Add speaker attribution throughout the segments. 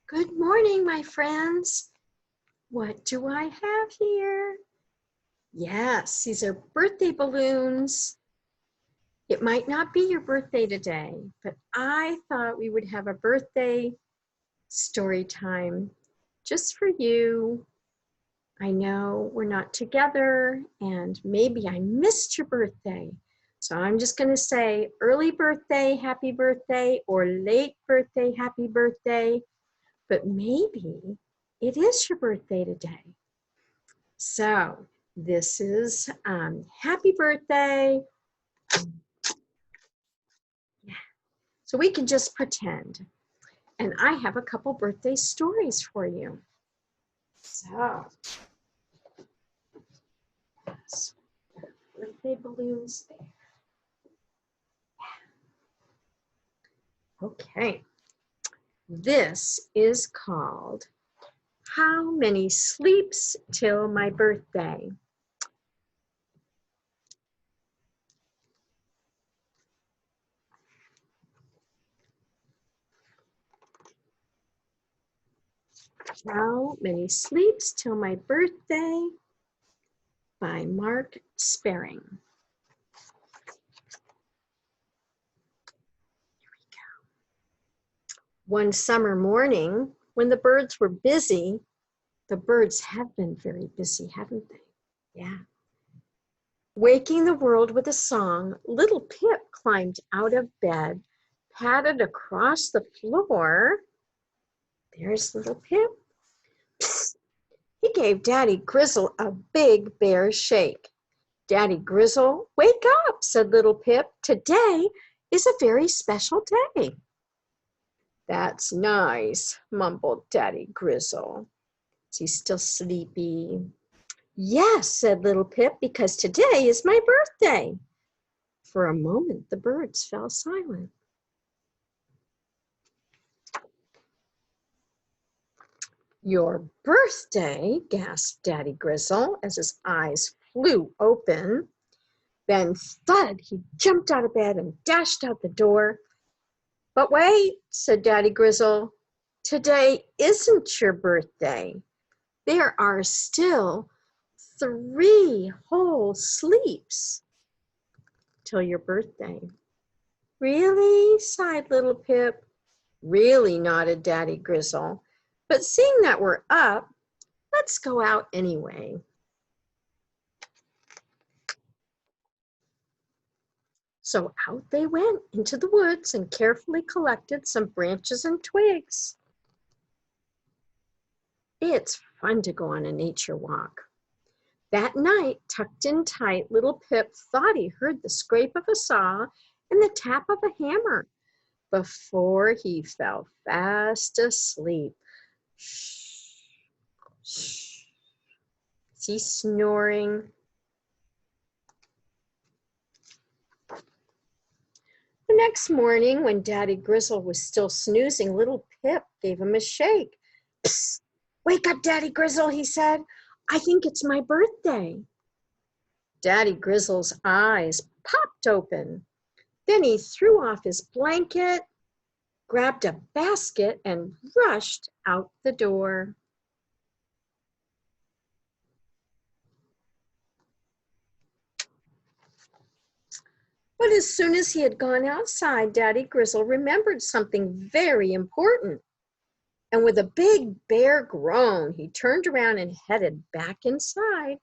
Speaker 1: Good morning, my friends. What do I have here? Yes, these are birthday balloons. It might not be your birthday today, but I thought we would have a birthday story time just for you. I know we're not together and maybe I missed your birthday. So I'm just going to say early birthday, happy birthday, or late birthday, happy birthday. But maybe it is your birthday today. So this is happy birthday. Yeah. So we can just pretend. And I have a couple birthday stories for you. So, yes, birthday balloons there. Okay, this is called How Many Sleeps Till My Birthday? How Many Sleeps Till My Birthday by Mark Sparing. One summer morning, when the birds were busy, the birds have been very busy, haven't they? Yeah. Waking the world with a song, little Pip climbed out of bed, padded across the floor. There's little Pip. Psst. He gave Daddy Grizzle a big bear shake. Daddy Grizzle, wake up, said little Pip. Today is a very special day. That's nice, mumbled Daddy Grizzle. Is he still sleepy? Yes, said little Pip, because today is my birthday. For a moment, the birds fell silent. Your birthday, gasped Daddy Grizzle as his eyes flew open. Then thud, he jumped out of bed and dashed out the door. But wait, said Daddy Grizzle, today isn't your birthday. There are still 3 whole sleeps till your birthday. Really? Sighed little Pip. Really, nodded Daddy Grizzle. But seeing that we're up, let's go out anyway. So out they went into the woods and carefully collected some branches and twigs. It's fun to go on a nature walk. That night, tucked in tight, little Pip thought he heard the scrape of a saw and the tap of a hammer before he fell fast asleep. Shh, shh. Is he snoring? The next morning, when Daddy Grizzle was still snoozing, little Pip gave him a shake. Psst, wake up, Daddy Grizzle, he said. I think it's my birthday. Daddy Grizzle's eyes popped open. Then he threw off his blanket, grabbed a basket, and rushed out the door. But as soon as he had gone outside, Daddy Grizzle remembered something very important. And with a big bear groan, he turned around and headed back inside.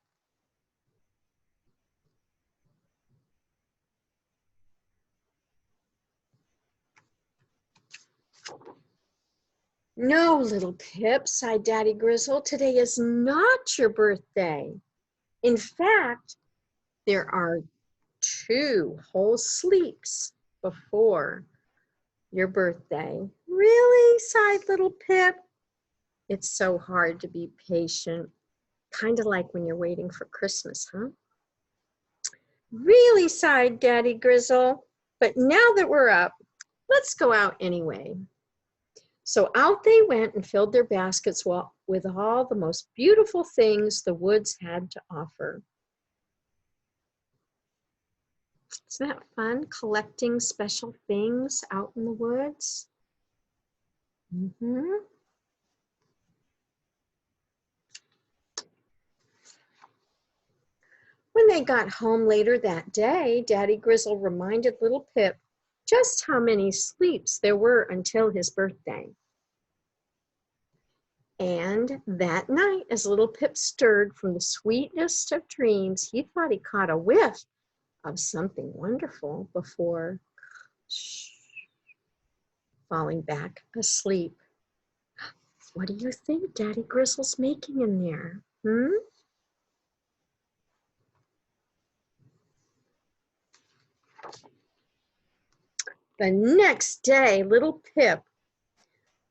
Speaker 1: No, little Pip, sighed Daddy Grizzle, today is not your birthday. In fact, there are 2 whole sleeps before your birthday. Really, sighed little Pip. It's so hard to be patient, kind of like when you're waiting for Christmas, huh? Really, sighed Daddy Grizzle, but now that we're up, let's go out anyway. So out they went and filled their baskets with all the most beautiful things the woods had to offer. Isn't that fun, collecting special things out in the woods? Mm-hmm. they got home later that day, Daddy Grizzle reminded little Pip just how many sleeps there were until his birthday. And that night, as little Pip stirred from the sweetest of dreams, he thought he caught a whiff of something wonderful before falling back asleep. What do you think Daddy Grizzle's making in there? The next day, little Pip,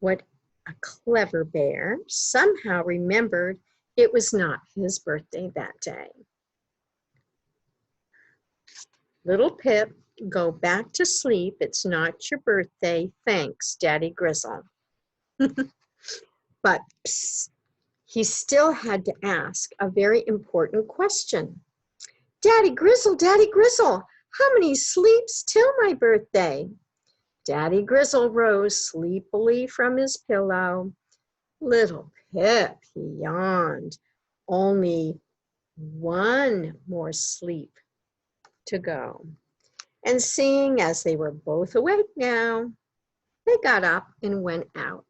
Speaker 1: what a clever bear, somehow remembered it was not his birthday that day. Little Pip, go back to sleep. It's not your birthday. Thanks, Daddy Grizzle. But psst, he still had to ask a very important question. Daddy Grizzle, how many sleeps till my birthday? Daddy Grizzle rose sleepily from his pillow. Little Pip, he yawned, only one more sleep to go. And seeing as they were both awake now, they got up and went out.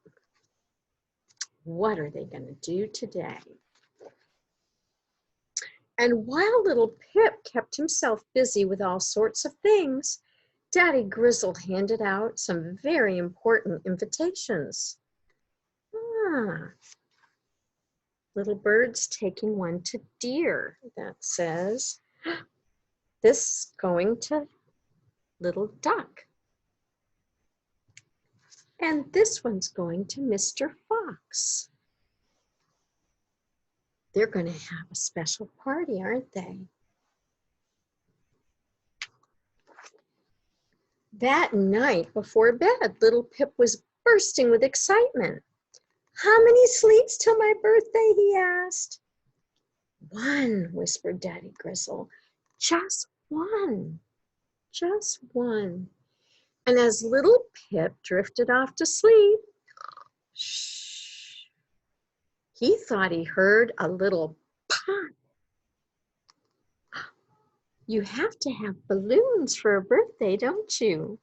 Speaker 1: What are they going to do today? And while little Pip kept himself busy with all sorts of things, Daddy Grizzle handed out some very important invitations. Little bird's taking one to deer that says, this going to little duck. And this one's going to Mr. Fox. They're going to have a special party, aren't they? That night before bed, little Pip was bursting with excitement. How many sleeps till my birthday, he asked. One, whispered Daddy Grizzle. Just one. Just one. And as little Pip drifted off to sleep, he thought he heard a little pop. You have to have balloons for a birthday, don't you?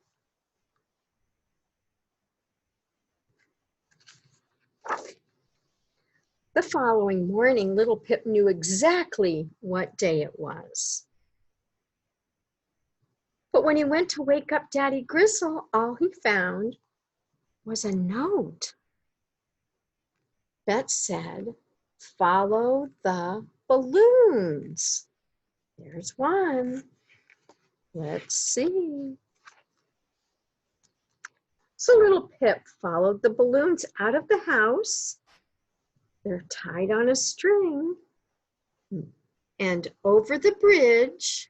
Speaker 1: The following morning, little Pip knew exactly what day it was. But when he went to wake up Daddy Grizzle, all he found was a note that said, follow the balloons. There's one. Let's see. So little Pip followed the balloons out of the house. They're tied on a string and over the bridge.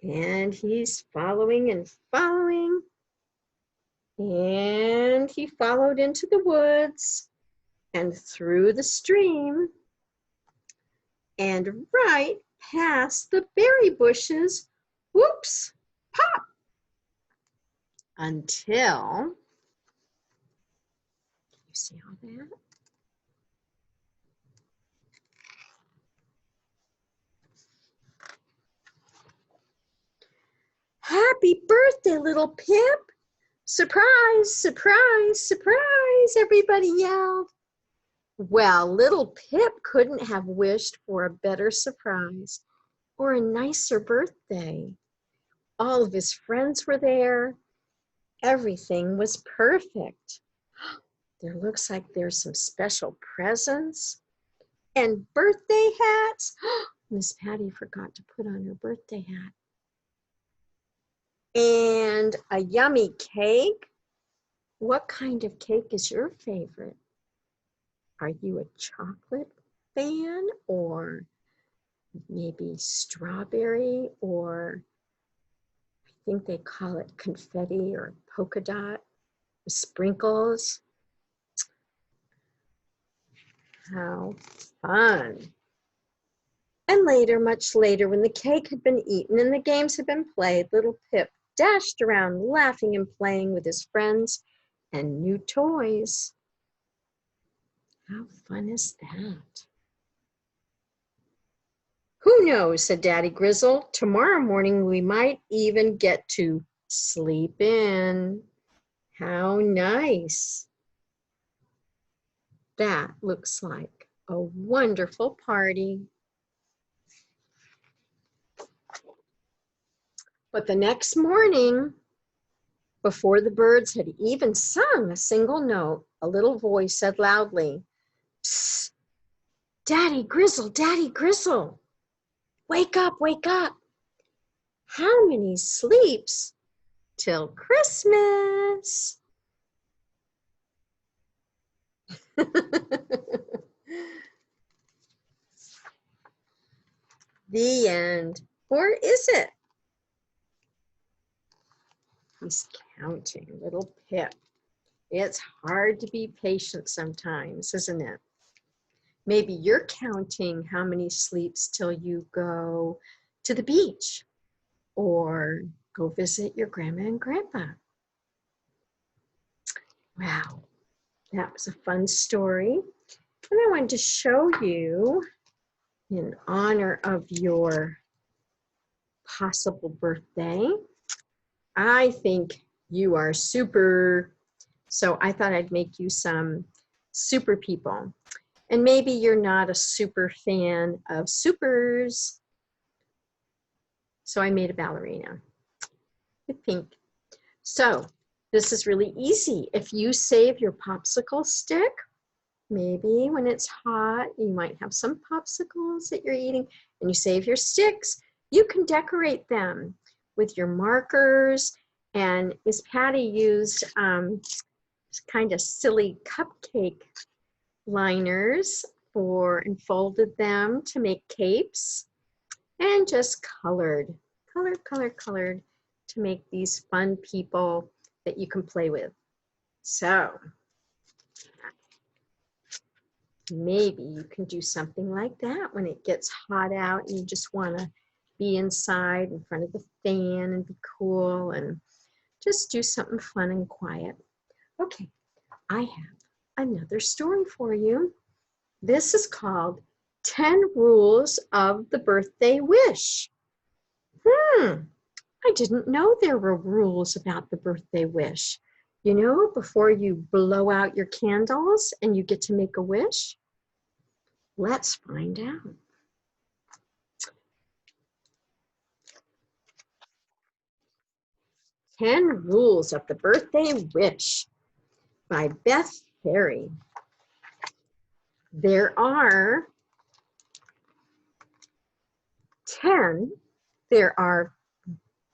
Speaker 1: And he's following and following. And he followed into the woods and through the stream and right past the berry bushes. Whoops, pop. Until, you see all that? Happy birthday, little Pip. Surprise, surprise, surprise, everybody yelled. Well, little Pip couldn't have wished for a better surprise or a nicer birthday. All of his friends were there. Everything was perfect. There looks like there's some special presents and birthday hats. Miss Patty forgot to put on her birthday hat. And a yummy cake. What kind of cake is your favorite? Are you a chocolate fan or maybe strawberry, or I think they call it confetti or polka dot with sprinkles? How fun. And later, much later, when the cake had been eaten and the games had been played, little Pip dashed around laughing and playing with his friends and new toys. How fun is that? Who knows, said Daddy Grizzle. Tomorrow morning we might even get to sleep in. How nice. That looks like a wonderful party. But the next morning, before the birds had even sung a single note, a little voice said loudly, "Psst, Daddy Grizzle, Daddy Grizzle, wake up, wake up. How many sleeps till Christmas?" The end. Or is it? He's counting, little Pip. It's hard to be patient sometimes, isn't it? Maybe you're counting how many sleeps till you go to the beach or go visit your grandma and grandpa. Wow, that was a fun story. And I wanted to show you, in honor of your possible birthday, I think you are super. So I thought I'd make you some super people. And maybe you're not a super fan of supers. So I made a ballerina with pink. So this is really easy. If you save your popsicle stick, maybe when it's hot, you might have some popsicles that you're eating, and you save your sticks, you can decorate them with your markers. And Miss Patty used kind of silly cupcake liners and folded them to make capes, and just colored to make these fun people that you can play with. So maybe you can do something like that when it gets hot out and you just want to be inside in front of the fan and be cool and just do something fun and quiet. Okay, I have another story for you. This is called 10 Rules of the Birthday Wish. I didn't know there were rules about the birthday wish. You know, before you blow out your candles and you get to make a wish? Let's find out. "10 Rules of the Birthday Wish" by Beth Ferry. There are 10,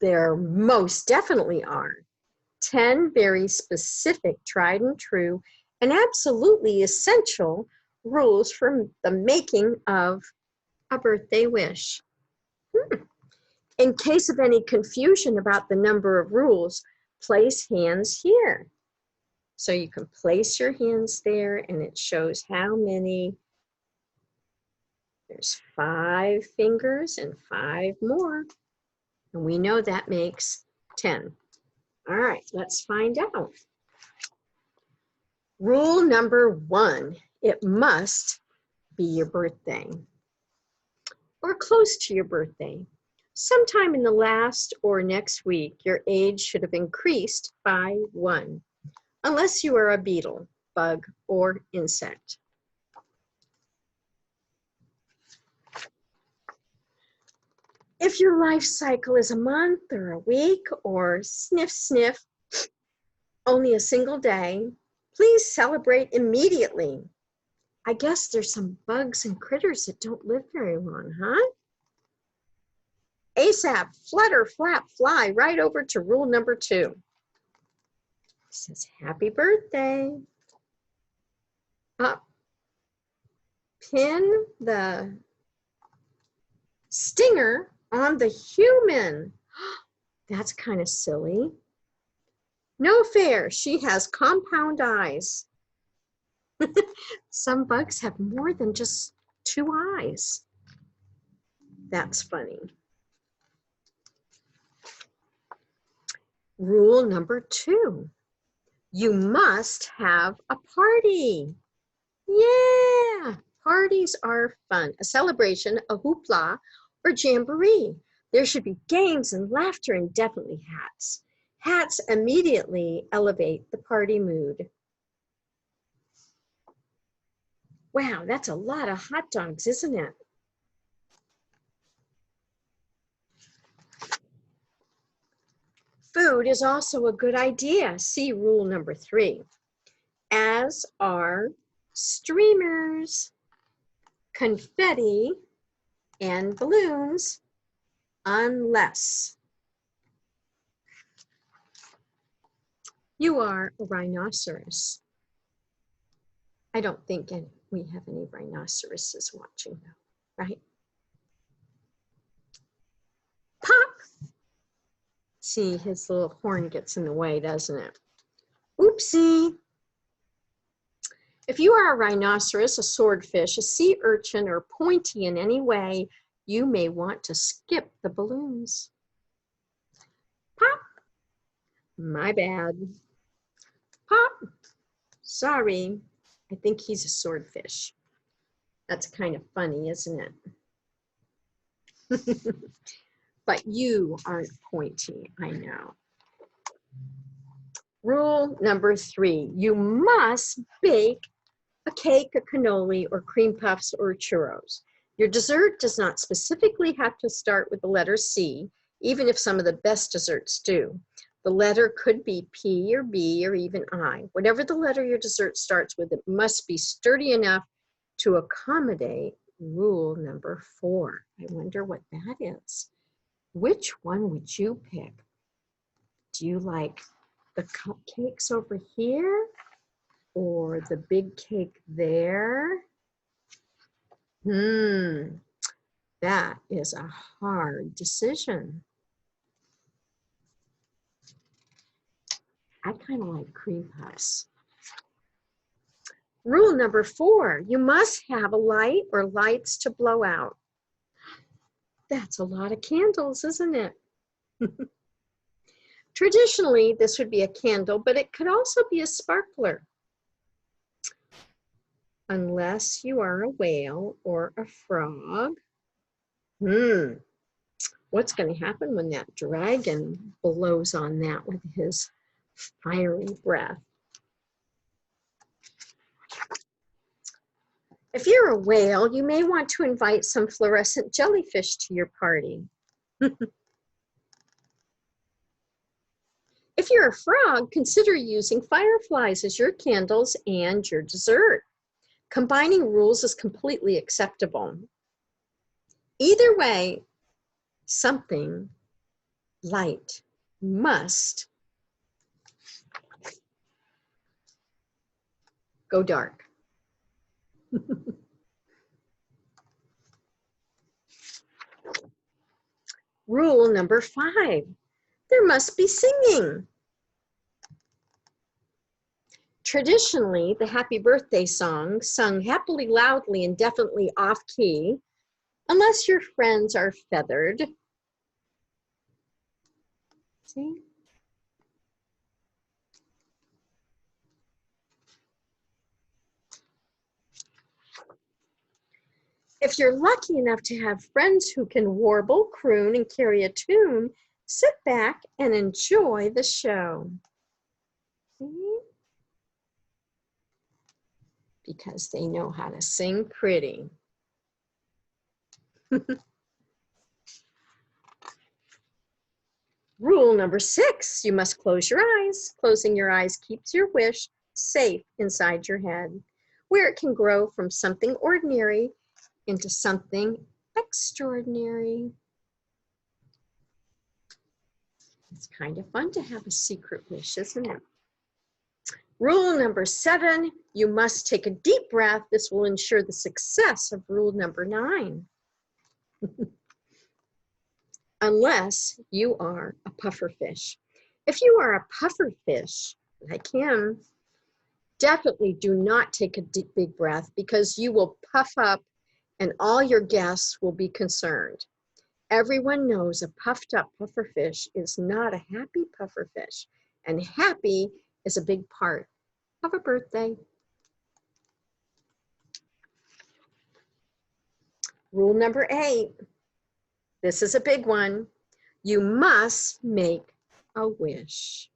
Speaker 1: there most definitely are 10 very specific, tried and true, and absolutely essential rules for the making of a birthday wish. In case of any confusion about the number of rules, place hands here. So you can place your hands there and it shows how many. There's 5 fingers and 5 more. And we know that makes 10. All right, let's find out. Rule number 1, it must be your birthday or close to your birthday. Sometime in the last or next week, your age should have increased by 1, unless you are a beetle, bug, or insect. If your life cycle is a month or a week or sniff, sniff, only a single day, please celebrate immediately. I guess there's some bugs and critters that don't live very long, huh? ASAP, flutter, flap, fly right over to rule number 2. It says, happy birthday. Up. Pin the stinger on the human. That's kind of silly. No fair, she has compound eyes. Some bugs have more than just 2 eyes. That's funny. Rule number 2, you must have a party. Yeah, parties are fun. A celebration, a hoopla, or jamboree. There should be games and laughter and definitely hats. Hats immediately elevate the party mood. Wow, that's a lot of hot dogs, isn't it? Food is also a good idea. See rule number 3. As are streamers, confetti, and balloons, unless you are a rhinoceros. I don't think we have any rhinoceroses watching though, right? Pop! See, his little horn gets in the way, doesn't it? Oopsie. If you are a rhinoceros, a swordfish, a sea urchin, or pointy in any way, you may want to skip the balloons. Pop. My bad. Pop. Sorry. I think he's a swordfish. That's kind of funny, isn't it? But you aren't pointy, I know. Rule number 3, you must bake a cake, a cannoli, or cream puffs, or churros. Your dessert does not specifically have to start with the letter C, even if some of the best desserts do. The letter could be P or B or even I. Whatever the letter your dessert starts with, it must be sturdy enough to accommodate rule number 4. I wonder what that is. Which one would you pick? Do you like the cupcakes over here or the big cake there? That is a hard decision. I kind of like cream puffs. Rule number 4, you must have a light or lights to blow out. That's a lot of candles, isn't it? Traditionally, this would be a candle, but it could also be a sparkler. Unless you are a whale or a frog. What's going to happen when that dragon blows on that with his fiery breath? If you're a whale, you may want to invite some fluorescent jellyfish to your party. If you're a frog, consider using fireflies as your candles and your dessert. Combining rules is completely acceptable. Either way, something light must go dark. Rule number 5, there must be singing. Traditionally, the happy birthday song, sung happily, loudly, and definitely off key, unless your friends are feathered. See? If you're lucky enough to have friends who can warble, croon, and carry a tune, sit back and enjoy the show. See? Because they know how to sing pretty. Rule number 6, you must close your eyes. Closing your eyes keeps your wish safe inside your head, where it can grow from something ordinary into something extraordinary. It's kind of fun to have a secret wish, isn't it? Rule number 7, you must take a deep breath. This will ensure the success of rule number 9. Unless you are a pufferfish. If you are a pufferfish, like him, definitely do not take a deep, big breath because you will puff up and all your guests will be concerned. Everyone knows a puffed up pufferfish is not a happy pufferfish, and happy is a big part of a birthday. Rule number 8, This is a big one. You must make a wish.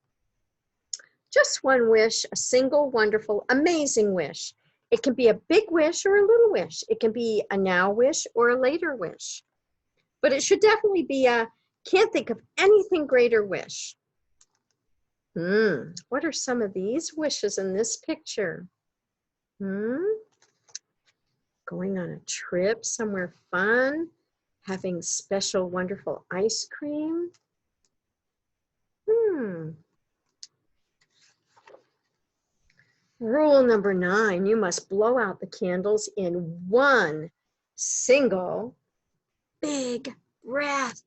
Speaker 1: Just one wish, a single, wonderful, amazing wish. It can be a big wish or a little wish. It can be a now wish or a later wish. But it should definitely be a can't think of anything greater wish. What are some of these wishes in this picture? Going on a trip somewhere fun, having special, wonderful ice cream. Rule number 9, you must blow out the candles in one single big breath,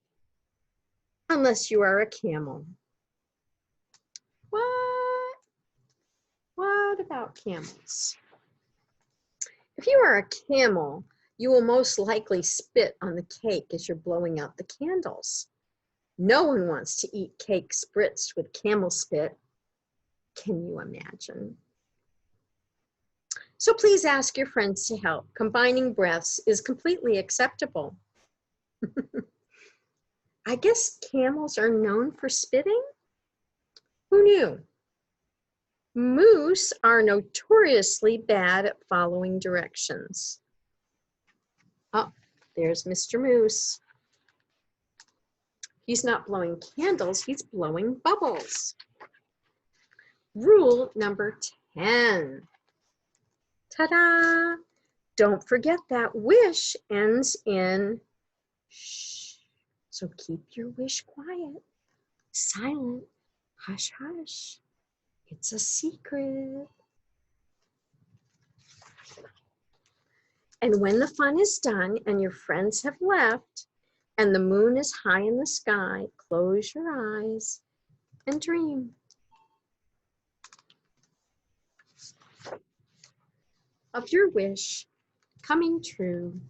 Speaker 1: unless you are a camel. What about camels? If you are a camel, you will most likely spit on the cake as you're blowing out the candles. No one wants to eat cake spritzed with camel spit. Can you imagine? So please ask your friends to help. Combining breaths is completely acceptable. I guess camels are known for spitting? Who knew? Moose are notoriously bad at following directions. Oh, there's Mr. Moose. He's not blowing candles, he's blowing bubbles. Rule number 10. Ta-da! Don't forget that wish ends in shh. So keep your wish quiet, silent, hush, hush. It's a secret. And when the fun is done and your friends have left and the moon is high in the sky, close your eyes and dream of your wish coming true.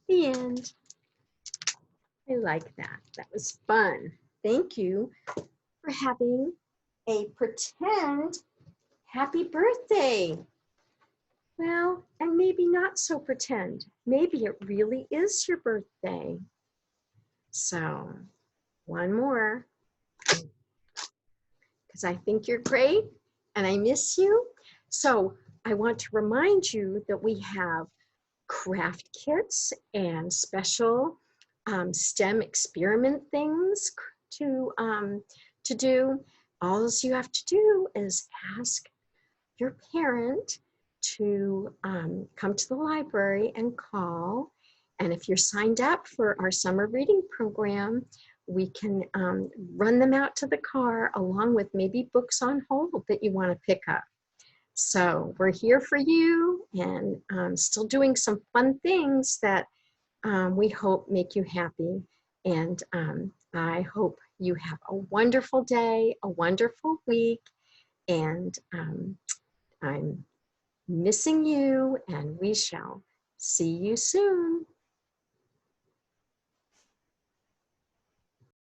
Speaker 1: The end. I like that. That was fun. Thank you for having a pretend happy birthday. Well, and maybe not so pretend. Maybe it really is your birthday. So, one more. Because I think you're great and I miss you. So, I want to remind you that we have craft kits and special STEM experiment things to do. All you have to do is ask your parent to come to the library and call. And if you're signed up for our summer reading program, we can run them out to the car along with maybe books on hold that you want to pick up. So we're here for you and still doing some fun things that we hope make you happy. And I hope you have a wonderful day, a wonderful week, and I'm missing you, and we shall see you soon.